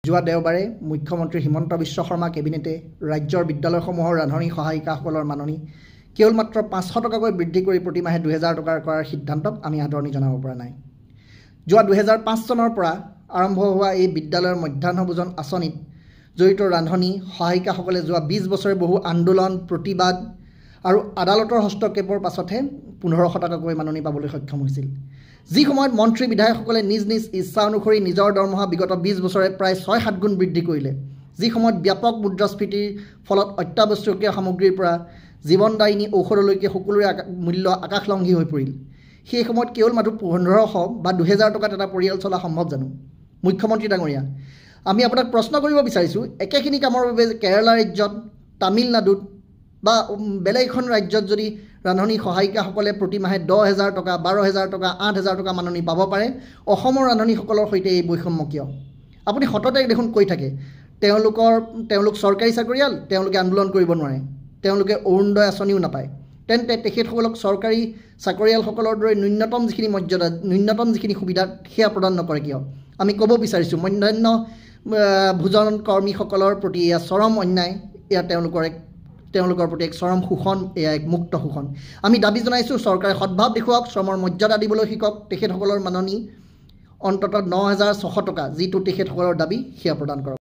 যোৱা দেওবাৰে মুখ্যমন্ত্ৰী হিমন্ত বিশ্ব শৰ্মা কেবিনেটে ৰাজ্যৰ বিদ্যালয়সমূহৰ ৰান্ধনি সহায়িকাসকলৰ মাননি কেৱল মাত্ৰ 500 টকাকৈ বৃদ্ধি কৰি প্ৰতি মাহে 2000 টকাৰ কৰাৰ সিদ্ধান্তক আমি আদৰণি জনাব পৰা নাই। যোৱা 2005 চনৰ পৰা আৰম্ভ হোৱা এই বিদ্যালয়ৰ মধ্যাহ্ন ভোজন আঁচনিত জড়িত ৰান্ধনি সহায়িকাসকলে যোৱা 20 বছৰে বহু আন্দোলন প্ৰতিবাদ আৰু আদালতৰ হস্তক্ষেপৰ পাছতহে 1500 টকাকৈ মাননি পাবলৈ সক্ষম হৈছিল। যি সময়ত মন্ত্ৰী বিধায়কসকলে নিজ নিজ ইচ্ছা অনুসৰি নিজৰ দৰমহা বিগত 20 বছৰে প্ৰায় 6-7 গুণ বৃদ্ধি কৰিলে, যি সময়ত ব্যাপক মুদ্ৰাস্ফীতিৰ ফলত অত্যাৱশ্যকীয় সামগ্ৰীৰ পৰা জীৱনদায়িনী ঔষধলৈকে সকলোৰে মূল্য আকাশলংঘী হৈ পৰিল, সেই সময়ত কেৱল মাত্ৰ 1500 বা 2000 টকাত এটা পৰিয়াল চলা সম্ভৱ জানো? মুখ্যমন্ত্ৰী ডাঙৰীয়া, আমি আপোনাক প্ৰশ্ন কৰিব বিচাৰিছোঁ, একেখিনি কামৰ বাবে কেৰালা ৰাজ্যত, তামিলনাডুত বা বেলেগ এখন ৰাজ্যত যদি ৰান্ধনি সহায়িকাসকলে প্ৰতি মাহে 10,000 টকা, 12,000 টকা, 8,000 টকা মাননি পাব পাৰে, অসমৰ ৰান্ধনিসকলৰ সৈতে এই বৈষম্য কিয়? আপুনি সততে দেখোন কৈ থাকে তেওঁলোক চৰকাৰী চাকৰিয়াল, তেওঁলোকে আন্দোলন কৰিব নোৱাৰে, তেওঁলোকে অৰুণোদয় আঁচনিও নাপায়। তেন্তে তেখেতসকলক চৰকাৰী চাকৰিয়ালসকলৰ দৰে ন্যূনতম যিখিনি মৰ্যাদা, ন্যূনতম যিখিনি সুবিধা সেয়া প্ৰদান নকৰে কিয়? আমি ক'ব বিচাৰিছোঁ মধ্যাহ্ন ভোজন কৰ্মীসকলৰ প্ৰতি এয়া চৰম অন্যায়, এয়া তেওঁলোকৰ প্ৰতি এক চৰম শোষণ, এয়া এক মুক্ত শোষণ। আমি দাবী জনাইছোঁ চৰকাৰে সদ্ভাৱ দেখুৱাওক, শ্ৰমৰ মৰ্যাদা দিবলৈ শিকক, তেখেতসকলৰ মাননি অন্ততঃ 9,600 টকা যিটো তেখেতসকলৰ দাবী সেয়া প্ৰদান কৰক।